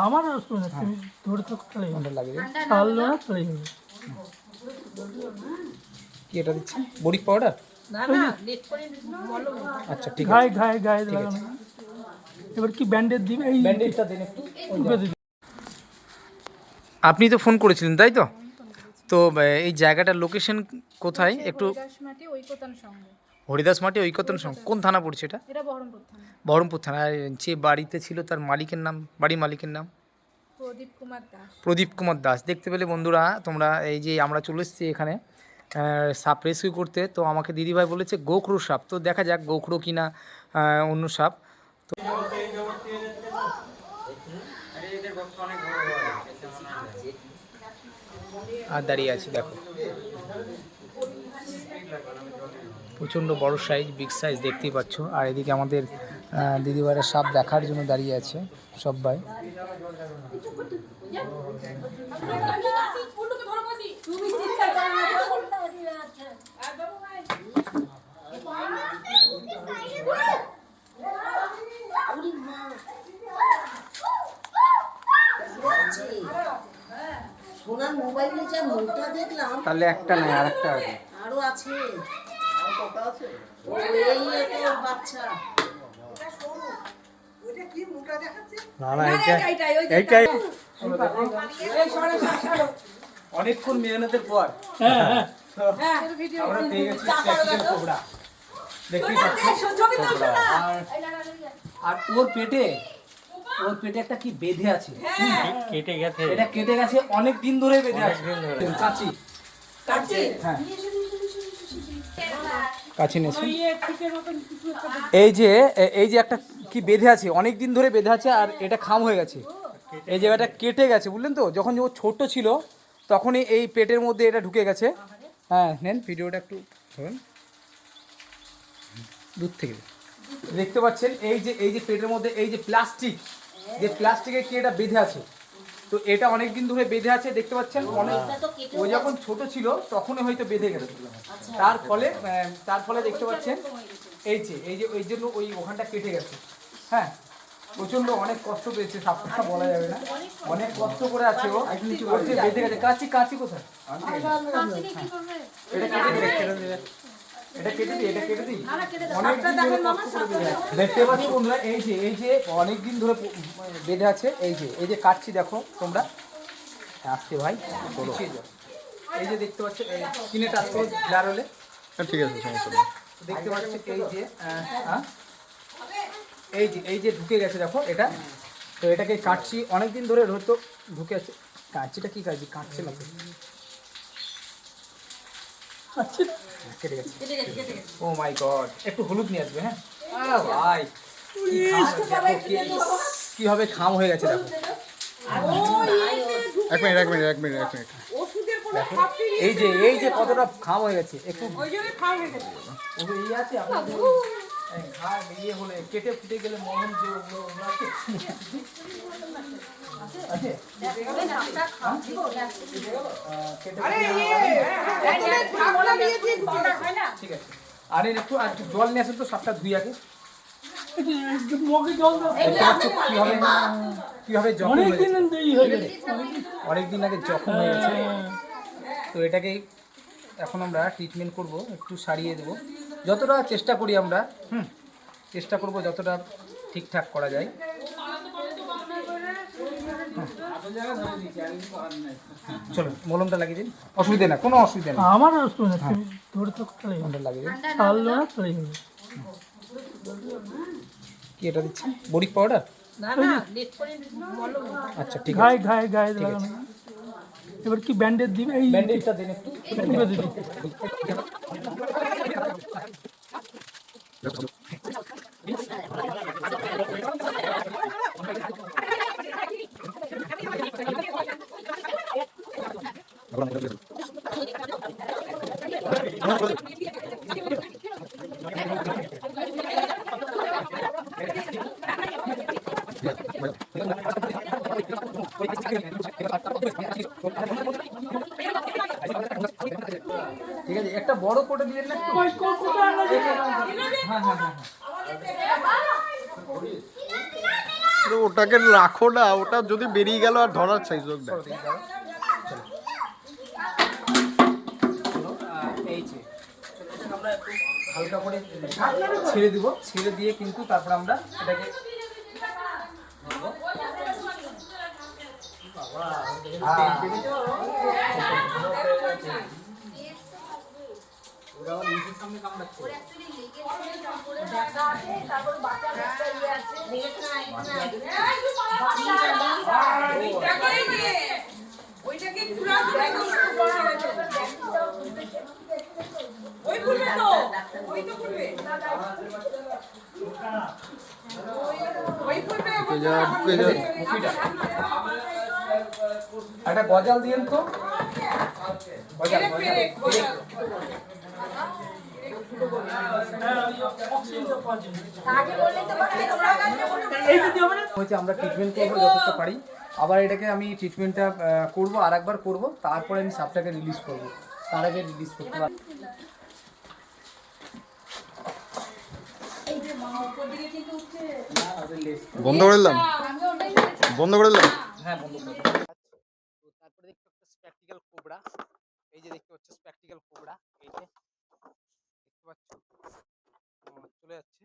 আমার শুনে তুমি ধরে তো চলে কোনটা লাগিয়ে দিন। ছাড়লো না চলে যাবে। কি এটা দিচ্ছেন বড়ি পাউডার? না না লেট করে বলো আচ্ছা ঠিক আছে। গায়ে গায়ে গায়ে লাগানো। এবার কি ব্যান্ডেজ দিবে? এই ব্যান্ডেজটা দিন একটু। বেঁধে দিবে। আপনি তো ফোন করেছিলেন তাই তো? তো এই জায়গাটার লোকেশন কোথায় একটু? মাটি ঐকতান সংঘ, হরিদাস মাটি ঐকতন সংঘ। কোন থানা পড়ছে এটা? এটা বহরমপুর থানা। বহরমপুর থানা। আর যে বাড়িতে ছিল তার মালিকের নাম, বাড়ির মালিকের নাম? প্রদীপ কুমার দাস। প্রদীপ কুমার দাস। দেখতে পেলে বন্ধুরা তোমরা, এই যে আমরা চলে এসেছি এখানে সাপ রেস্কিউ করতে। তো আমাকে দিদিভাই বলেছে গোখরো সাপ। তো দেখা যাক গোখরো কিনা অন্য সাপ। তো আর দাঁড়িয়ে আছি দেখো, প্রচণ্ড বড় সাইজ, বিগ সাইজ দেখতেই পাচ্ছ। আর এদিকে আমাদের দিদিভাইরা সাপ দেখার জন্য দাঁড়িয়ে আছে সবাই। সোনার মোবাইলে যা মোটা দেখলাম, তাহলে একটা নাই আর একটা আছে। আরো আছে। ও এই একটা বাচ্চা। না না এইটাই অনেকক্ষণ মেহনতের পর আমরা পেয়ে গেছি প্র্যাকটিক্যাল কোবরা। দেখতেই পাচ্ছ। আর ওর পেটে একটা কি বেঁধে আছে, কেটে গেছে। এটা কেটে গেছে, অনেক দিন ধরে বেঁধে আছে। কাচি হ্যাঁ কাচি নিয়েছে। এই যে একটা কি বেঁধে আছে, অনেক দিন ধরে বেঁধে আছে। আর এটা খাম হয়ে গেছে, এই জায়গাটা কেটে গেছে, বুঝলেন তো? যখন ও ছোট ছিল তখনই এই পেটের মধ্যে এটা ঢুকে গেছে। হ্যাঁ নেন ভিডিওটা একটু ধরুন দূর থেকে। দেখতে পাচ্ছেন এই যে পেটের মধ্যে এই যে প্লাস্টিকে কি এটা বেঁধে আছে। তো এটা অনেক দিন ধরে বেঁধে আছে, দেখতে পাচ্ছেন। অনেক ও যখন ছোট ছিল তখনই হয়তো বেঁধে গেছে। তার ফলে দেখতে পাচ্ছেন এই যে ওই জন্য ওখানটা কেটে গেছে। হ্যাঁ প্রচন্ড অনেক কষ্ট পেয়েছে, সাপটা বলা যাবে না, অনেক কষ্ট করে আছে ও। বেঁধে গেছে। কাঁচি কোথায়? এটা কেটে দিই। অনেক দিন ধরে কষ্ট করে বেঁধে আছে। দেখতে পাচ্ছ বন্ধুরা, এই যে অনেক দিন ধরে বেঁধে আছে। এই যে কাটছি দেখো তোমরা। আসতে ভাই পিছিয়ে যাও। এই যে দেখতে পাচ্ছ, স্কিনে টাচ করে ব্লার হলে ঠিক আছে, সমস্যা নেই। দেখতে পাচ্ছ এই যে ঢুকে গেছে দেখো এটা। তো এটাকে কাটছি, অনেক দিন ধরে হয়তো ঢুকে আছে। কাঁচিটা কি কাটছে না তো, কেটে গেছে। ও মাই গড, একটু হলুদ নিয়ে আসবে। হ্যাঁ ভাই কিভাবে খাম হয়ে গেছে দেখো। এক মিনিট। এই যে কতটা খাম হয়ে গেছে। একটু এই আছে আপনাদের ঘা বেরিয়ে হলে কেটে ফুটে গেলে মহন যে ওগুলো আছে। ঠিক আছে। আর একটু জল নিয়ে আসুন তো, সাপটা ধুই আগে। কিভাবে জখম হয়ে গেছে, অনেকদিন আগে জখম হয়ে গেছে। তো এটাকেই এখন আমরা ট্রিটমেন্ট করব, একটু সারিয়ে দেবো যতটা চেষ্টা করি আমরা। চেষ্টা করব যতটা ঠিকঠাক করা যায়। চলো মলমটা লাগিয়ে দিন, অসুবিধা না, কোনো অসুবিধা নেই। আমার শুনে তুমি ধরে তো চলে যাবে। লাগিয়ে দিন। ছাড়লো না চলে যাবে। কি এটা দিচ্ছেন বড়ি পাউডার? না না লেট করে বলো। আচ্ছা ঠিক আছে। গায়ে লাগানো। এবার কি ব্যান্ডেজ দিবে? এই ব্যান্ডেজটা দিন একটু। বেঁধে দিবে। ঠিক আছে, একটা বড় কোটে দিলেন না একটু? হ্যাঁ ওটাকে রাখো না, ওটা যদি বেরিয়ে গেল আর ধরার সুযোগ দেয়। এই যে আমরা একটু হালকা করে ছেড়ে দিব, ছেড়ে দিয়ে কিন্তু তারপর আমরা এটাকে একটা গজাল দিয়েন তো, গজাল হয়েছে আমরা ট্রিটমেন্ট করবো যতটা পারি। আবার এটাকে আমি ট্রিটমেন্টটা করবো, আর একবার করবো, তারপরে আমি সাপটাকে রিলিজ করবো, তার আগে রিলিজ করতে পারবো। বন্ধ করে দিলাম, বন্ধ করে দিলাম। হ্যাঁ বন্ধ করে তো তারপরে দেখতে একটা স্প্যাকটিক্যাল কোবরা, এই যে দেখতে পাচ্ছ স্প্যাকটিক্যাল কোবরা, এই যে দেখতে পাচ্ছ চলে যাচ্ছে।